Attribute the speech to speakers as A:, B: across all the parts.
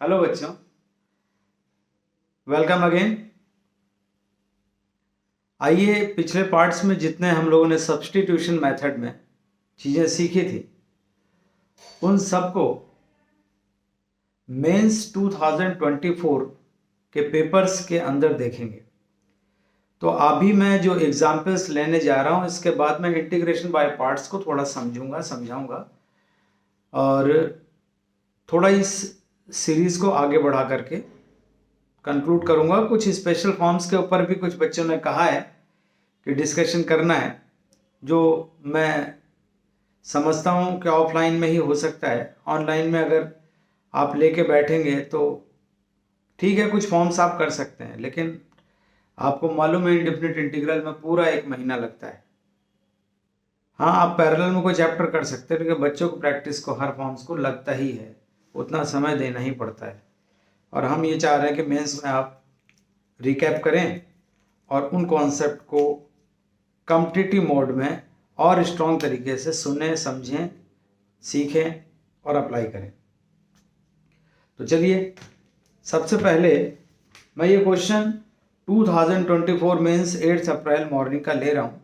A: Hello बच्चों, welcome again. आइए, पिछले पार्ट्स में जितने हम लोगों ने सब्स्टिट्यूशन मेथड में चीज़ें सीखी थी उन सबको मेंस 2024 के पेपर्स के अंदर देखेंगे। तो अभी मैं जो एग्जाम्पल्स लेने जा रहा हूँ इसके बाद मैं इंटीग्रेशन बाय पार्ट्स को थोड़ा समझाऊंगा और थोड़ा इस सीरीज़ को आगे बढ़ा करके कंक्लूड करूंगा। कुछ स्पेशल फॉर्म्स के ऊपर भी कुछ बच्चों ने कहा है कि डिस्कशन करना है, जो मैं समझता हूँ कि ऑफलाइन में ही हो सकता है। ऑनलाइन में अगर आप लेके बैठेंगे तो ठीक है, कुछ फॉर्म्स आप कर सकते हैं, लेकिन आपको मालूम है इंडेफिनिट इंटीग्रल में पूरा 1 महीना लगता है। हाँ, आप पैरेलल में कोई चैप्टर कर सकते हैं, लेकिन बच्चों को प्रैक्टिस को हर फॉर्म्स को लगता ही है, उतना समय देना ही पड़ता है। और हम ये चाह रहे हैं कि मेंस में आप रिकैप करें और उन कॉन्सेप्ट को कॉम्पिटिटिव मोड में और स्ट्रॉन्ग तरीके से सुनें, समझें, सीखें और अप्लाई करें। तो चलिए, सबसे पहले मैं ये क्वेश्चन 2024 मेंस 8 अप्रैल मॉर्निंग का ले रहा हूं,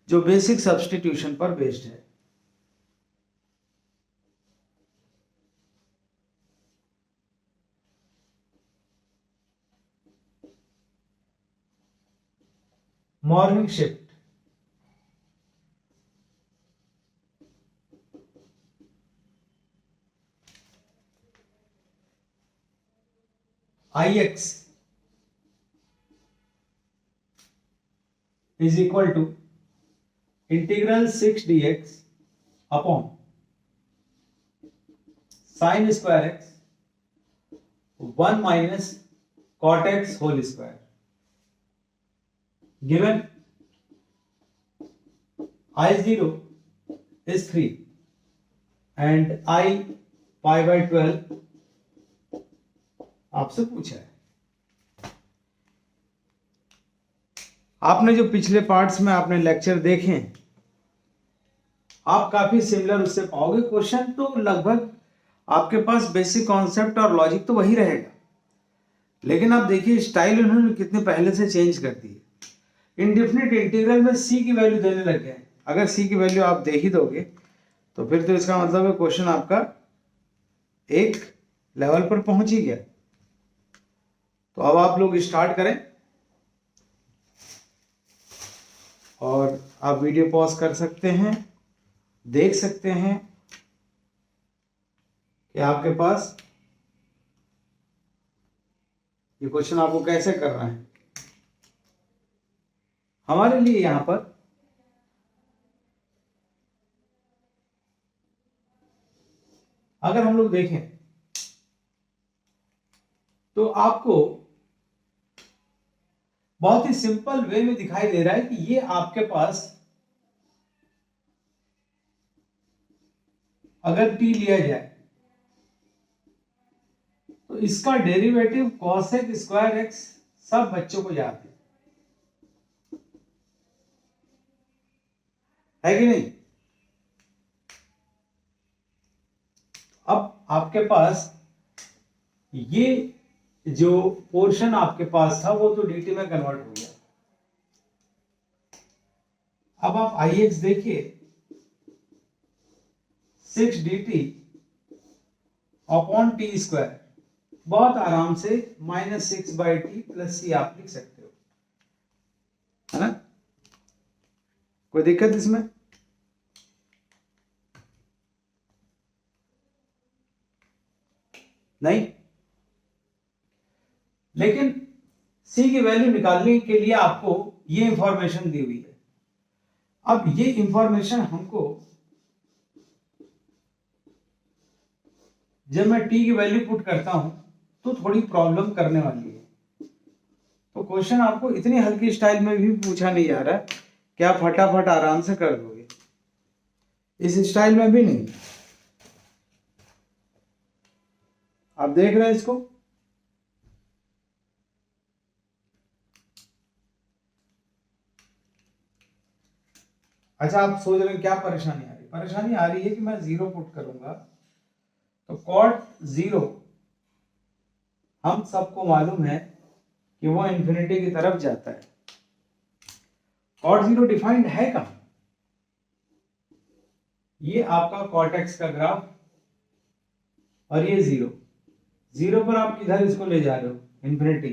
A: जो बेसिक सब्स्टिट्यूशन पर बेस्ड है। Morning shift, Ix is equal to integral 6 dx upon sin square x 1 minus cot x whole square, given I0 is 3 and I pi by 12 आपसे पूछा है। आपने जो पिछले पार्ट्स में आपने लेक्चर देखे, आप काफी सिमिलर उससे पाओगे। क्वेश्चन तो लगभग आपके पास बेसिक कॉन्सेप्ट और लॉजिक तो वही रहेगा, लेकिन आप देखिए स्टाइल उन्होंने कितने पहले से चेंज कर दी है। इंडेफिनिट इंटीग्रल में सी की वैल्यू देने लग गए। अगर सी की वैल्यू आप दे ही दोगे तो फिर तो इसका मतलब है क्वेश्चन आपका एक लेवल पर पहुंच ही गया। तो अब आप लोग स्टार्ट करें और आप वीडियो पॉज कर सकते हैं, देख सकते हैं कि आपके पास ये क्वेश्चन आपको कैसे करना है। हमारे लिए यहां पर अगर हम लोग देखें तो आपको बहुत ही सिंपल वे में दिखाई दे रहा है कि ये आपके पास अगर t लिया जाए तो इसका डेरिवेटिव cosec स्क्वायर x सब बच्चों को याद है कि नहीं। अब आपके पास ये जो पोर्शन आपके पास था वो तो dt में कन्वर्ट हो गया। अब आप Ix देखिए, 6 dt अपॉन टी स्क्वायर, बहुत आराम से -6 बाई टी प्लस सी आप लिख सकते हो, है ना। कोई दिक्कत इसमें? नहीं। लेकिन सी की वैल्यू निकालने के लिए आपको ये इंफॉर्मेशन दी हुई है। अब ये इंफॉर्मेशन हमको जब मैं टी की वैल्यू पुट करता हूं तो थोड़ी प्रॉब्लम करने वाली है। तो क्वेश्चन आपको इतनी हल्की स्टाइल में भी पूछा नहीं जा रहा है कि आप फटाफट आराम से कर दोगे, इस स्टाइल में भी नहीं। आप देख रहे हैं इसको, अच्छा आप सोच रहे हैं क्या परेशानी आ रही है? परेशानी आ रही है कि मैं 0 पुट करूंगा तो cot 0 हम सबको मालूम है कि वो इन्फिनिटी की तरफ जाता है। कॉट जीरो डिफाइंड है कहां? ये आपका कॉट एक्स का ग्राफ और ये जीरो, जीरो पर आप किधर इसको ले जा रहे हो? इन्फिनिटी।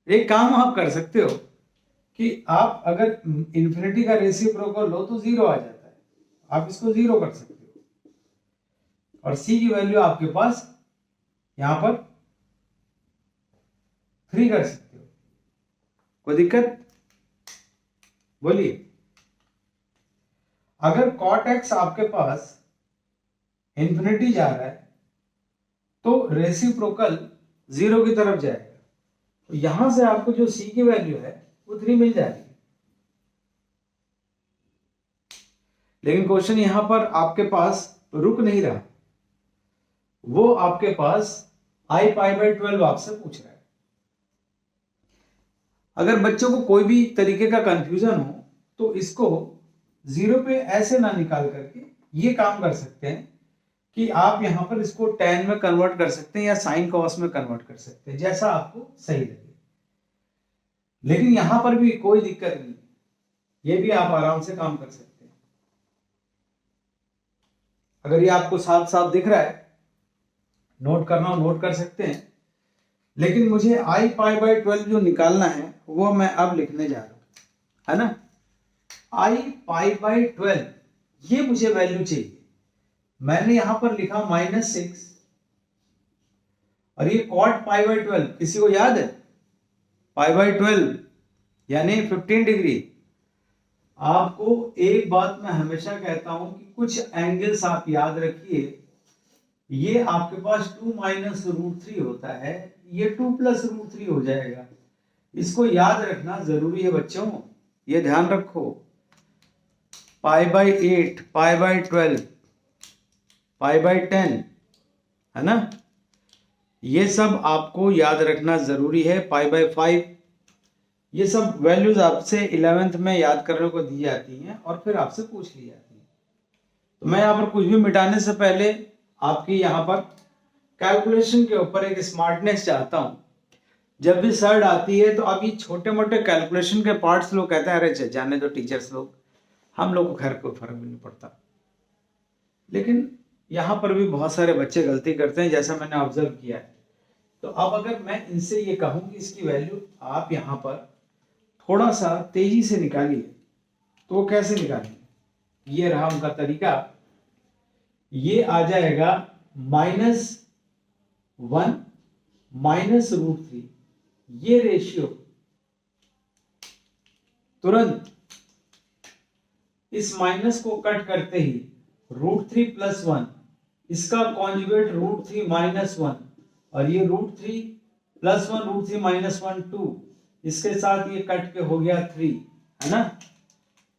A: एक काम आप कर सकते हो कि आप अगर इन्फिनिटी का रेसिप्रोकल लो तो जीरो आ जाता है, आप इसको जीरो कर सकते हो और सी की वैल्यू आपके पास यहां पर 3 कर सकते हो। कोई दिक्कत? बोलिए। अगर कॉट एक्स आपके पास इन्फिनिटी जा रहा है तो रेसिप्रोकल जीरो की तरफ जाएगा, तो यहां से आपको जो सी की वैल्यू है वो 3 मिल जाएगी। लेकिन क्वेश्चन यहां पर आपके पास रुक नहीं रहा, वो आपके पास आई पाई बाई 12 आपसे पूछ रहा है। अगर बच्चों को कोई भी तरीके का कंफ्यूजन हो तो इसको जीरो पे ऐसे ना निकाल करके ये काम कर सकते हैं कि आप यहां पर इसको tan में कन्वर्ट कर सकते हैं या साइन कॉस में कन्वर्ट कर सकते हैं, जैसा आपको सही लगे। लेकिन यहां पर भी कोई दिक्कत नहीं, ये भी आप आराम से काम कर सकते हैं। अगर ये आपको साफ साफ दिख रहा है, नोट करना हो नोट कर सकते हैं। लेकिन मुझे आई पाई बाई 12 जो निकालना है वो मैं अब लिखने जा रहा हूं, है ना। आई पाई बाई 12 ये मुझे वैल्यू चाहिए। मैंने यहां पर लिखा -6 और ये कॉट पाई बाई 12, किसी को याद है? पाई बाई 12 यानी 15 डिग्री। आपको एक बात मैं हमेशा कहता हूं कि कुछ एंगल्स आप याद रखिए, ये आपके पास 2 माइनस √3 होता है, ये 2 प्लस √3 हो जाएगा। इसको याद रखना जरूरी है बच्चों, ये ध्यान रखो। Pi by 8, pi by 12, pi by 10, है ना, ये सब आपको याद रखना जरूरी है। पाई बाई 5, ये सब वैल्यूज आपसे 11th में याद करने को दी जाती हैं और फिर आपसे पूछ ली जाती है। तो मैं यहाँ पर कुछ भी मिटाने से पहले आपकी यहाँ पर कैलकुलेशन के ऊपर एक स्मार्टनेस चाहता हूँ। जब भी सर्ड आती है तो अभी छोटे मोटे कैलकुलेशन के पार्ट्स लोग कहते हैं अरे जाने दो टीचर्स लोग, हम लोग को खैर कोई फर्क भी नहीं पड़ता। लेकिन यहाँ पर भी बहुत सारे बच्चे गलती करते हैं, जैसा मैंने ऑब्जर्व किया है। तो अब अगर मैं इनसे ये कहूँ कि इसकी वैल्यू आप यहाँ पर थोड़ा सा तेजी से निकालिए, तो वो कैसे निकालेंगे? ये रहा उनका तरीका। ये आ जाएगा -1 माइनस √3, ये रेशियो तुरंत इस माइनस को कट करते ही √3 + 1, इसका कॉन्जुगेट √3 - 1 और ये √3 + 1 √3 - 1 2, इसके साथ ये कट के हो गया 3, है ना।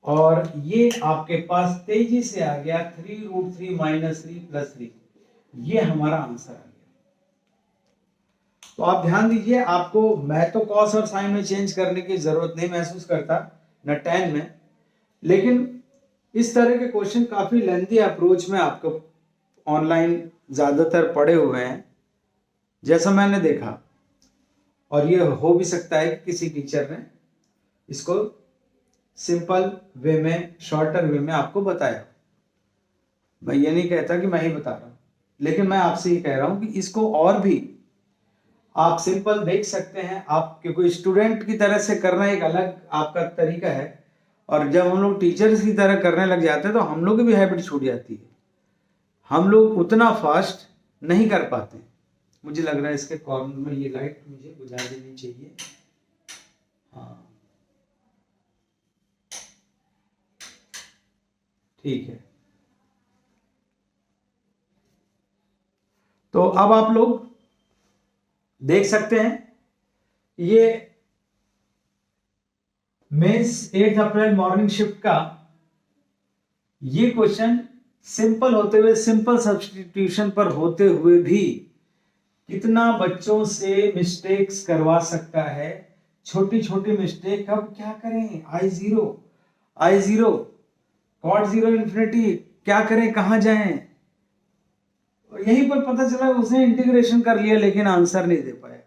A: और ये आपके पास तेजी से आ गया 3 √3 - 3 + 3, ये हमारा आंसर आ गया। तो आप ध्यान दीजिए, आपको मैं तो कॉस और साइन में चेंज करने की जरूरत नहीं महसूस करता, न tan में। लेकिन इस तरह के क्वेश्चन काफी लेंथी अप्रोच में आपको ऑनलाइन ज्यादातर पड़े हुए हैं, जैसा मैंने देखा। और ये हो भी सकता है कि किसी टीचर ने इसको सिंपल वे में, शॉर्टर वे में आपको बताया। मैं ये नहीं कहता कि मैं ही बता रहा हूं, लेकिन मैं आपसे ये कह रहा हूं कि इसको और भी आप सिंपल देख सकते हैं। आप क्योंकि स्टूडेंट की तरह से करना एक अलग आपका तरीका है, और जब हम लोग टीचर्स की तरह करने लग जाते हैं तो हम लोग की भी हैबिट छूट जाती है, हम लोग उतना फास्ट नहीं कर पाते। मुझे लग रहा है इसके कॉर्नर में ये लाइट मुझे बुझा देनी चाहिए। हाँ ठीक है। तो अब आप लोग देख सकते हैं, ये मेंस 8 अप्रैल मॉर्निंग शिफ्ट का ये क्वेश्चन सिंपल होते हुए, सिंपल सब्स्टिट्यूशन पर होते हुए भी कितना बच्चों से मिस्टेक्स करवा सकता है। छोटी छोटी मिस्टेक, अब क्या करें, I0 कॉट 0 इन्फिनिटी, क्या करें, कहां जाएं, यहीं पर पता चला उसने इंटीग्रेशन कर लिया लेकिन आंसर नहीं दे पाया।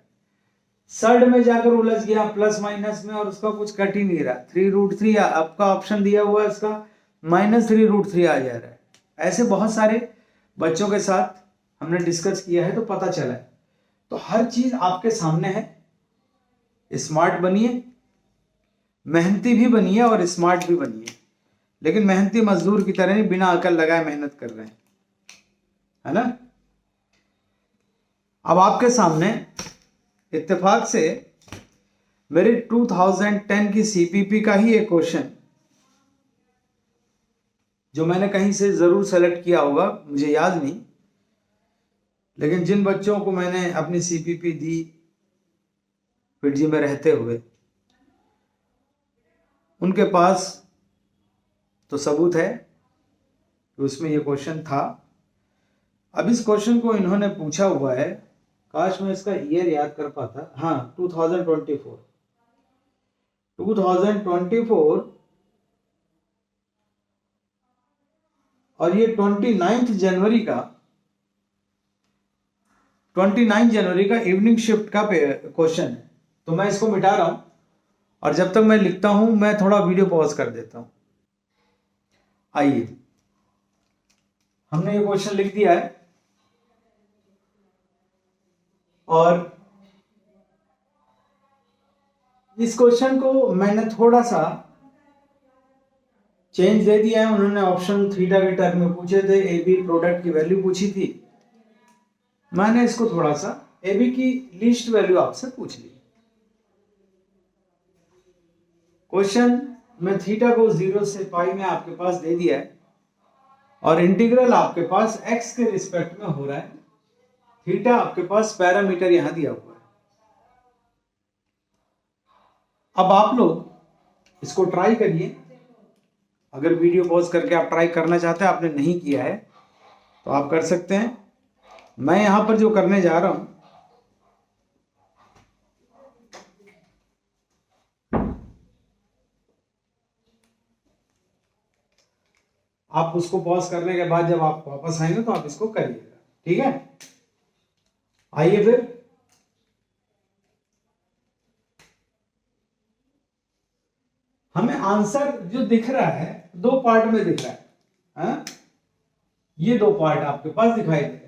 A: सर्ड में जाकर उलझ गया प्लस माइनस में और उसका कुछ कट ही नहीं रहा। 3√3 आपका ऑप्शन दिया हुआ है, उसका -3√3 आ जा रहा है। ऐसे बहुत सारे बच्चों के साथ हमने डिस्कस किया है तो पता चला है। तो हर चीज आपके सामने है। स्मार्ट बनिए, मेहनती भी बनिए और स्मार्ट भी बनिए, लेकिन मेहनती मजदूर की तरह नहीं बिना अकल लगाए मेहनत कर रहे हैं, है ना। अब आपके सामने इत्तेफाक से मेरे 2010 की सीपीपी का ही एक क्वेश्चन जो मैंने कहीं से जरूर सेलेक्ट किया होगा, मुझे याद नहीं, लेकिन जिन बच्चों को मैंने अपनी सीपीपी दी फिजी में रहते हुए उनके पास तो सबूत है कि उसमें ये क्वेश्चन था। अब इस क्वेश्चन को इन्होंने पूछा हुआ है, काश मैं इसका ईयर याद कर पाता। हाँ, 2024 और ये 29 जनवरी का इवनिंग शिफ्ट का क्वेश्चन है। तो मैं इसको मिटा रहा हूं और जब तक मैं लिखता हूं मैं थोड़ा वीडियो पॉज कर देता हूं। आइए, हमने ये क्वेश्चन लिख दिया है और इस क्वेश्चन को मैंने थोड़ा सा चेंज दे दिया है। उन्होंने ऑप्शन थीटा के टर्म में पूछे थे, ए बी प्रोडक्ट की वैल्यू पूछी थी, मैंने इसको थोड़ा सा ए बी की लीस्ट वैल्यू आपसे पूछ ली। क्वेश्चन में थीटा को 0 से पाई में आपके पास दे दिया है और इंटीग्रल आपके पास x के रिस्पेक्ट में हो रहा है। थीटा आपके पास पैरामीटर यहां दिया हुआ है। अब आप लोग इसको ट्राई करिए। अगर वीडियो पॉज करके आप ट्राई करना चाहते हैं, आपने नहीं किया है तो आप कर सकते हैं। मैं यहां पर जो करने जा रहा हूं, आप उसको पॉज करने के बाद जब आप वापस आएंगे तो आप इसको करिएगा, ठीक है। आइए फिर हमें आंसर जो दिख रहा है दो पार्ट में दिख रहा है, हा? ये दो पार्ट आपके पास दिखाई दे रहे हैं।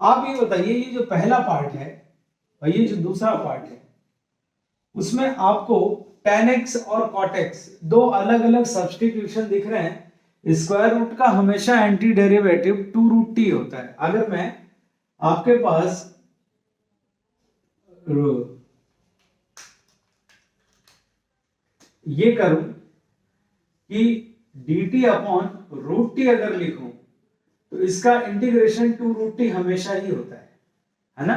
A: आप ये बताइए, ये जो पहला पार्ट है और ये जो दूसरा पार्ट है, उसमें आपको tan x और cot x दो अलग अलग सब्स्टिट्यूशन दिख रहे हैं। स्क्वायर रूट का हमेशा एंटी डेरिवेटिव 2√t होता है। अगर मैं आपके पास ये करूं कि dt अपॉन √t अगर लिखूं तो इसका इंटीग्रेशन 2√t हमेशा ही होता है ना।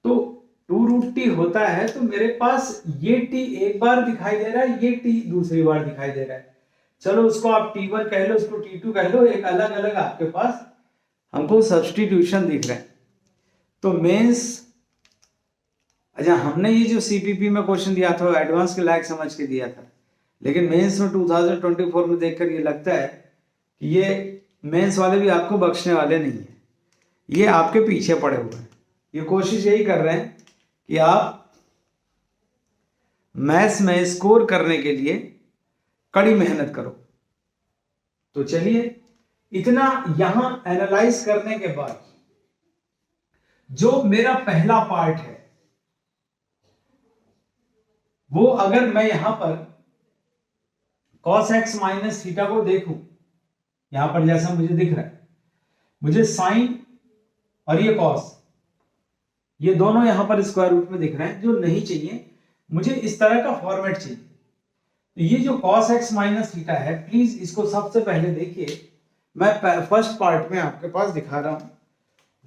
A: तो 2√t होता है तो मेरे पास ये t एक बार दिखाई दे रहा है, ये t दूसरी बार दिखाई दे रहा है। चलो उसको आप t1 कह लो, उसको t2 कह लो, एक अलग अलग आपके पास हमको सब्स्टिट्यूशन दिख रहे हैं। तो मेंस, अच्छा, हमने ये जो सीपीपी में क्वेश्चन दिया था एडवांस के लायक समझ के दिया था, लेकिन मेंस में 2024 में देखकर ये लगता है कि ये मेंस वाले भी आपको बख्शने वाले नहीं है, ये आपके पीछे पड़े हुए हैं। ये कोशिश यही कर रहे हैं कि आप मैथ्स में स्कोर करने के लिए कड़ी मेहनत करो। तो चलिए, इतना यहां एनालाइज करने के बाद जो मेरा पहला पार्ट है वो अगर मैं यहां पर cos x माइनस थीटा को देखूं, यहां पर जैसा मुझे दिख रहा है, मुझे साइन और ये cos, ये दोनों यहां पर स्क्वायर रूट में दिख रहे हैं, जो नहीं चाहिए मुझे। इस तरह का फॉर्मेट चाहिए। तो ये जो cos x माइनस थीटा है, प्लीज इसको सबसे पहले देखिए। मैं फर्स्ट पार्ट में आपके पास दिखा रहा हूं।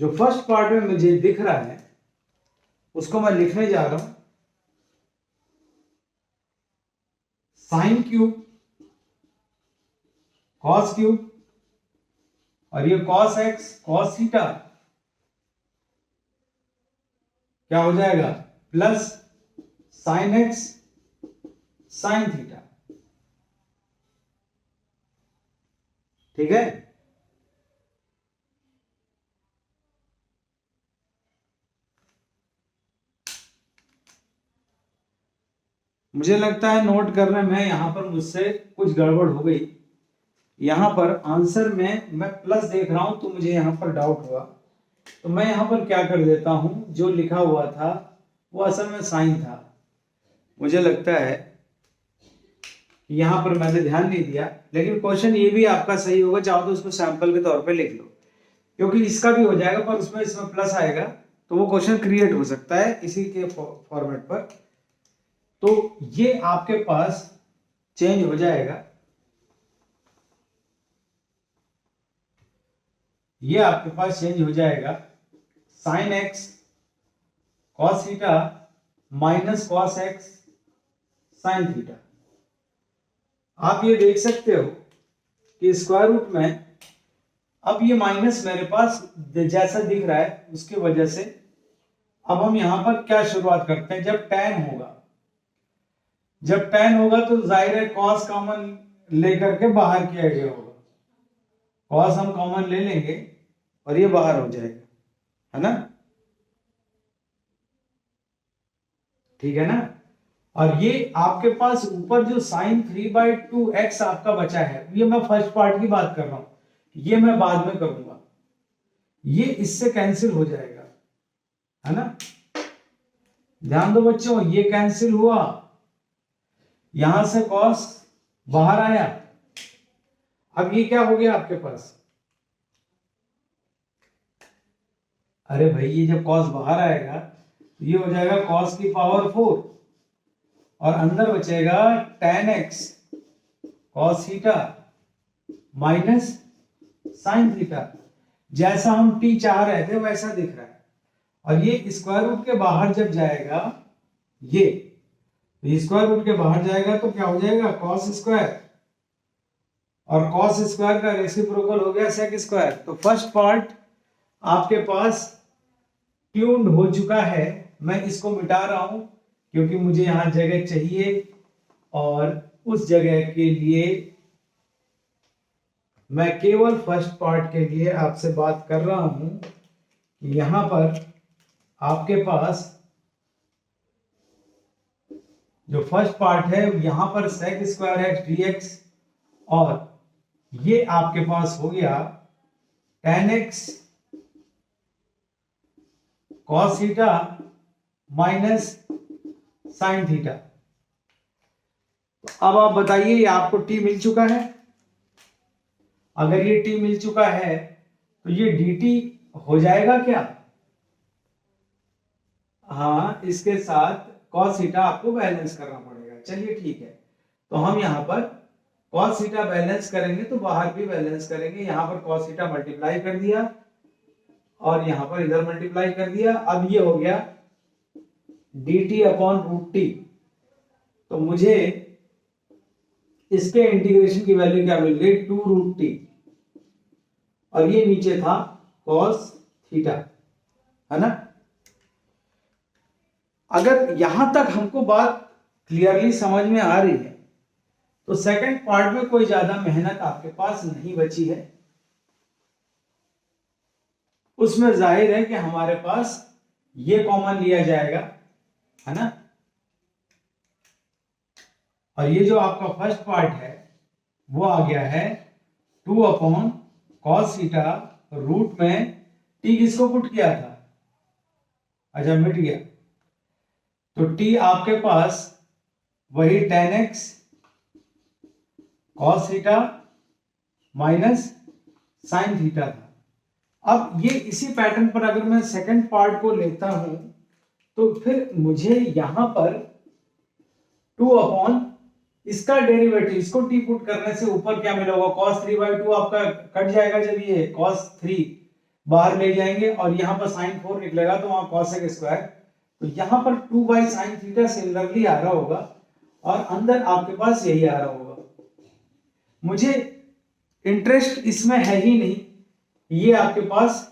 A: जो फर्स्ट पार्ट में मुझे दिख रहा है उसको मैं लिखने जा रहा हूं, साइन क्यूब कॉस क्यूब और ये cos x cos थीटा क्या हो जाएगा, plus sign x sine theta. ठीक है। मुझे लगता है नोट करने में यहाँ पर मुझसे कुछ गड़बड़ हो गई। यहाँ पर आंसर में मैं प्लस देख रहा हूं तो मुझे यहाँ पर डाउट हुआ, तो मैं यहाँ पर क्या कर देता हूं, जो लिखा हुआ था वो असल में साइन था। मुझे लगता है यहाँ पर मैंने ध्यान नहीं दिया, लेकिन क्वेश्चन ये भी आपका सही होगा, चाहो तो उसको सैंपल के तौर पे लिख लो, क्योंकि इसका भी हो जाएगा पर उसमें इसमें प्लस आएगा तो वो क्वेश्चन क्रिएट हो सकता है इसी के फॉर्मेट पर। तो ये आपके पास चेंज हो जाएगा, ये आपके पास चेंज हो जाएगा sine x cos theta minus cos x sine theta. आप ये देख सकते हो कि स्क्वायर रूट में अब ये माइनस मेरे पास जैसा दिख रहा है उसकी वजह से अब हम यहां पर क्या शुरुआत करते हैं, जब tan होगा, जब tan होगा तो जाहिर है cos कॉमन लेकर के बाहर किया गया होगा, cos हम कॉमन ले लेंगे और ये बाहर हो जाएगा, है ना, ठीक है ना। और ये आपके पास ऊपर जो साइन 3/2x आपका बचा है, ये मैं फर्स्ट पार्ट की बात कर रहा हूं, ये मैं बाद में करूंगा, ये इससे कैंसिल हो जाएगा, है ना। ध्यान दो बच्चों, ये कैंसिल हुआ, यहां से cos बाहर आया, अब ये क्या हो गया आपके पास, अरे भाई ये जब cos बाहर आएगा तो ये हो जाएगा cos की पावर 4 और अंदर बचेगा tan x cos theta minus sine theta, जैसा हम t चाह रहे थे वैसा दिख रहा है। और ये स्क्वायर रूट के बाहर जब जाएगा, ये स्क्वायर रूट के बाहर जाएगा तो क्या हो जाएगा cos स्क्वायर, और cos स्क्वायर का रेसिप्रोकल हो गया sec स्क्वायर। तो फर्स्ट पार्ट आपके पास ट्यून्ड हो चुका है, मैं इसको मिटा रहा हूं क्योंकि मुझे यहां जगह चाहिए और उस जगह के लिए मैं केवल फर्स्ट पार्ट के लिए आपसे बात कर रहा हूं कि यहां पर आपके पास जो फर्स्ट पार्ट है यहां पर sec स्क्वायर एक्स dx और ये आपके पास हो गया tan x cos theta minus sine theta. अब आप बताइए, ये आपको t मिल चुका है, अगर ये t मिल चुका है तो ये dt हो जाएगा क्या, हाँ, इसके साथ cos थीटा आपको बैलेंस करना पड़ेगा। चलिए ठीक है, तो हम यहां पर cos थीटा बैलेंस करेंगे तो बाहर भी बैलेंस करेंगे, यहां पर cos थीटा मल्टीप्लाई कर दिया और यहां पर इधर मल्टीप्लाई कर दिया, अब ये हो गया dt अपॉन रूट टी। तो मुझे इसके इंटीग्रेशन की वैल्यू क्या मिल गई, 2 रूट टी, और ये नीचे था cos थीटा, है ना। अगर यहां तक हमको बात क्लियरली समझ में आ रही है तो सेकंड पार्ट में कोई ज्यादा मेहनत आपके पास नहीं बची है, उसमें जाहिर है कि हमारे पास ये कॉमन लिया जाएगा, है ना, और ये जो आपका फर्स्ट पार्ट है वो आ गया है 2 अपॉन कॉस थीटा रूट में t किसको पुट किया था, अच्छा मिट गया, तो t आपके पास वही tan x cos theta minus sine theta था। अब ये इसी पैटर्न पर अगर मैं सेकंड पार्ट को लेता हूं तो फिर मुझे यहां पर 2 अपॉन इसका डेरिवेटिव, इसको t पुट करने से ऊपर क्या मिला होगा, cos 3/2 आपका कट जाएगा, जब ये cos 3 बाहर ले जाएंगे और यहां पर sin 4 निकलेगा तो वहां cos स्क्वायर, तो यहां पर 2/sin थीटा सिमिलरली आ रहा होगा और अंदर आपके पास यही आ रहा होगा। मुझे इंटरेस्ट इसमें है ही नहीं, ये आपके पास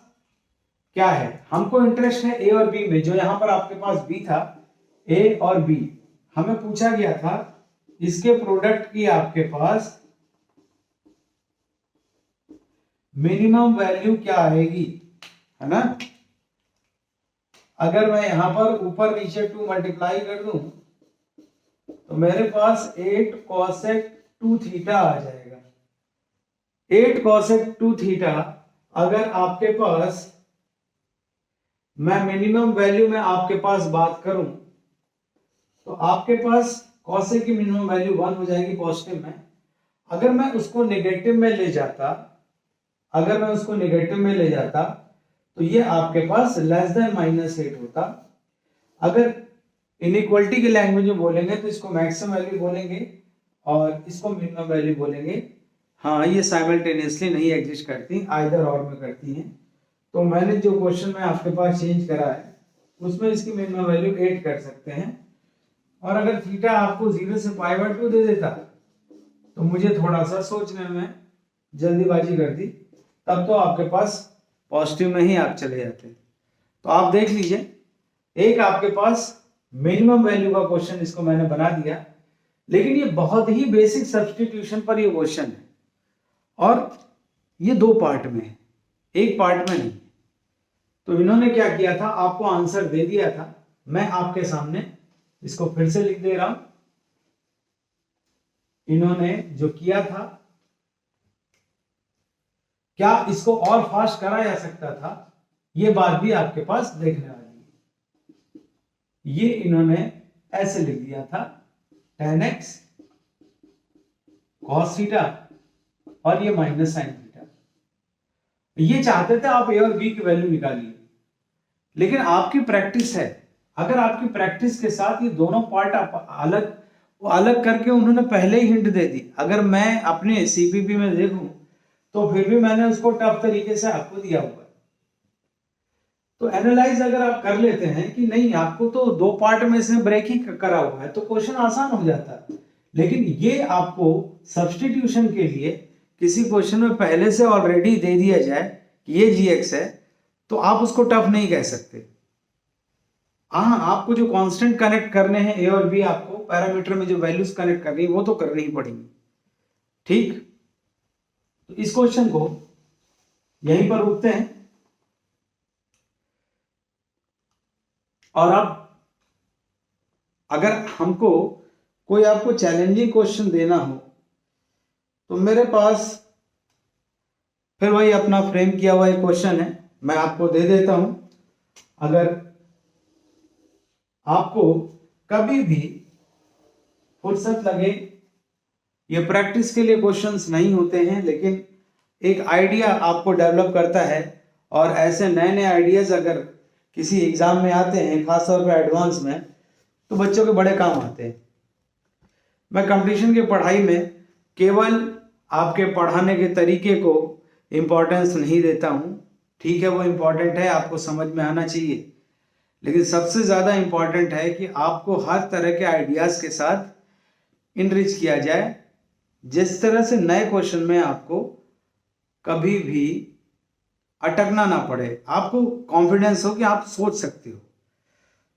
A: क्या है, हमको इंटरेस्ट है ए और बी में, जो यहां पर आपके पास बी था, ए और बी हमें पूछा गया था, इसके प्रोडक्ट की आपके पास मिनिमम वैल्यू क्या आएगी, है ना। अगर मैं यहां पर ऊपर नीचे 2 मल्टीप्लाई कर दूं तो मेरे पास 8 cosec 2 थीटा आ जाएगा। 8 cosec 2 थीटा अगर आपके पास, मैं मिनिमम वैल्यू में आपके पास बात करूं तो आपके पास cosec की मिनिमम वैल्यू 1 हो जाएगी पॉजिटिव में। अगर मैं उसको नेगेटिव में ले जाता, अगर मैं उसको नेगेटिव में ले जाता तो ये आपके पास लेस देन -8 होता। अगर इनइक्वालिटी की लैंग्वेज में बोलेंगे तो इसको मैक्सिमम वैल्यू बोलेंगे और इसको मिनिमम वैल्यू बोलेंगे। हाँ, ये साइमल्टेनियसली नहीं एग्जिस्ट करती, आइदर और में करती हैं। तो मैंने जो क्वेश्चन में आपके पास चेंज करा है उसमें इसकी मिनिमम वैल्यू 8 कर सकते हैं। और अगर थीटा आपको 0 से π/2 दे देता तो मुझे थोड़ा सा सोचने में जल्दीबाजी कर दी, तब तो आपके पास पॉजिटिव में ही आप चले जाते। तो आप देख लीजिए, एक आपके पास मिनिमम वैल्यू का क्वेश्चन इसको मैंने बना दिया, लेकिन ये बहुत ही बेसिक सब्स्टिट्यूशन पर ये क्वेश्चन है और ये 2 पार्ट में है, एक पार्ट में नहीं। तो इन्होंने क्या किया था, आपको आंसर दे दिया था। मैं आपके सामने इसको फिर से लिख दे रहा हूं। इन्होंने जो किया था, क्या इसको और फास्ट करा जा सकता था, ये बात भी आपके पास देखने वाली है। ये इन्होंने ऐसे लिख दिया था tan x cos थीटा और ये माइनस sin थीटा। ये चाहते थे आप a और b की वैल्यू निकालिए, लेकिन आपकी प्रैक्टिस है, अगर आपकी प्रैक्टिस के साथ ये दोनों पार्ट आप अलग करके उन्होंने पहले ही हिंट दे दी। अगर मैं अपने सीपीपी में देखूं तो फिर भी मैंने उसको टफ तरीके से आपको दिया हुआ है। तो एनालाइज अगर आप कर लेते हैं कि नहीं, आपको तो 2 पार्ट में इसने ब्रेक ही करा हुआ है, तो क्वेश्चन आसान हो जाता है। लेकिन ये आपको सब्स्टिट्यूशन के लिए किसी क्वेश्चन में पहले से ऑलरेडी दे दिया जाए कि ये gx है, तो आप उसको टफ नहीं कह सकते। हाँ, आपको जो कांस्टेंट कनेक्ट करने हैं ए और बी, आपको पैरामीटर में जो वैल्यूज कनेक्ट करनी है वो तो करनी ही पड़ेंगी। ठीक, तो इस क्वेश्चन को यहीं पर रुकते हैं। और अब अगर हमको कोई आपको चैलेंजिंग क्वेश्चन देना हो तो मेरे पास फिर वही अपना फ्रेम किया हुआ एक क्वेश्चन है, मैं आपको दे देता हूं। अगर आपको कभी भी फुर्सत लगे, ये प्रैक्टिस के लिए क्वेश्चंस नहीं होते हैं, लेकिन एक आइडिया आपको डेवलप करता है और ऐसे नए नए आइडियाज अगर किसी एग्जाम में आते हैं, खासतौर पर एडवांस में, तो बच्चों के बड़े काम आते हैं। मैं कंपटीशन की पढ़ाई में केवल आपके पढ़ाने के तरीके को इम्पोर्टेंस नहीं देता हूँ, ठीक है, वो इम्पोर्टेंट है, आपको समझ में आना चाहिए, लेकिन सबसे ज़्यादा इम्पोर्टेंट है कि आपको हर तरह के आइडियाज़ के साथ इनरिच किया जाए, जिस तरह से नए क्वेश्चन में आपको कभी भी अटकना ना पड़े, आपको कॉन्फिडेंस हो कि आप सोच सकते हो।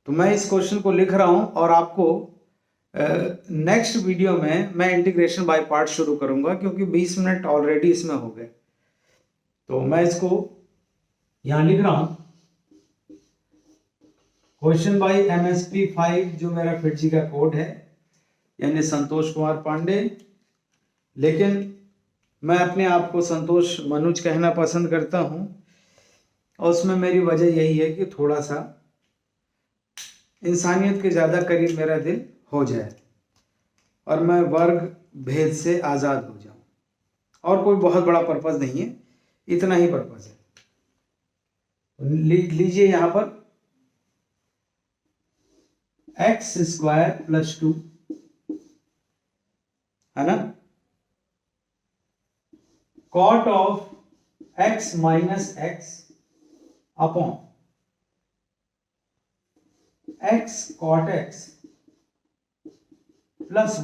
A: तो मैं इस क्वेश्चन को लिख रहा हूं और आपको नेक्स्ट वीडियो में मैं इंटीग्रेशन बाय पार्ट शुरू करूंगा, क्योंकि 20 मिनट ऑलरेडी इसमें हो गए। तो मैं इसको यहां लिख रहा हूं, क्वेश्चन बाय MSP 5, जो मेरा फिटजी का कोड है, यानी संतोष कुमार पांडे, लेकिन मैं अपने आप को संतोष मनुज कहना पसंद करता हूं और उसमें मेरी वजह यही है कि थोड़ा सा इंसानियत के ज़्यादा करीब मेरा दिल हो जाए और मैं वर्ग भेद से आज़ाद हो जाऊं, और कोई बहुत बड़ा पर्पज़ नहीं है, इतना ही पर्पज़ है। लीजिए यहाँ पर x² + 2, है ना, cot of x - x upon x cot x +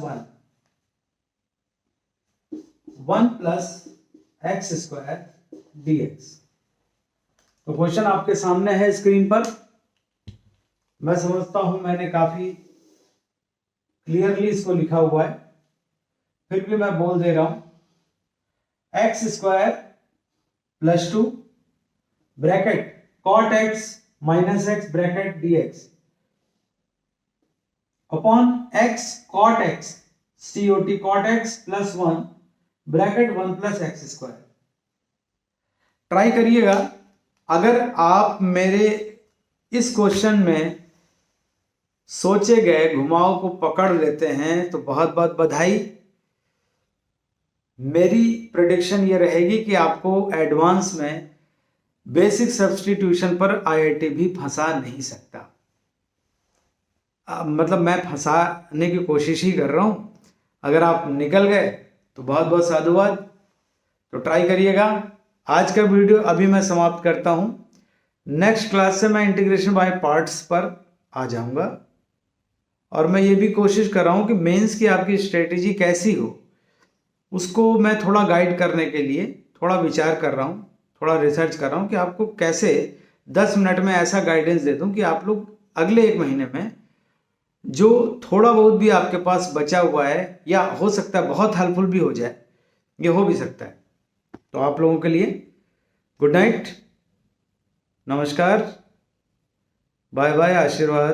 A: 1 + x² dx। तो क्वेश्चन आपके सामने है स्क्रीन पर। मैं समझता हूं मैंने काफी क्लियरली इसको लिखा हुआ है, फिर भी मैं बोल दे रहा हूं, x² +2 bracket cot x minus x bracket dx upon x cot x cot x plus 1 bracket 1 plus x square. Try करिएगा। अगर आप मेरे इस क्वेश्चन में सोचे गए घुमाव को पकड़ लेते हैं तो बहुत बहुत बधाई। मेरी प्रेडिक्शन ये रहेगी कि आपको एडवांस में बेसिक सब्स्टिट्यूशन पर आईआईटी भी फंसा नहीं सकता। मतलब मैं फंसाने की कोशिश ही कर रहा हूं। अगर आप निकल गए तो बहुत बहुत साधुवाद। तो ट्राई करिएगा। आज का वीडियो अभी मैं समाप्त करता हूं। नेक्स्ट क्लास से मैं इंटीग्रेशन बाय पार्ट्स पर आ जाऊंगा और मैं ये भी कोशिश कर रहा हूं कि मेंस की आपकी स्ट्रेटेजी कैसी हो उसको मैं थोड़ा गाइड करने के लिए थोड़ा विचार कर रहा हूं, थोड़ा रिसर्च कर रहा हूं कि आपको कैसे 10 मिनट में ऐसा गाइडेंस दे दूं कि आप लोग अगले 1 महीने में जो थोड़ा बहुत भी आपके पास बचा हुआ है या हो सकता है बहुत हेल्पफुल भी हो जाए, ये हो भी सकता है। तो आप लोगों के लिए गुड नाइट, नमस्कार, बाय बाय, आशीर्वाद।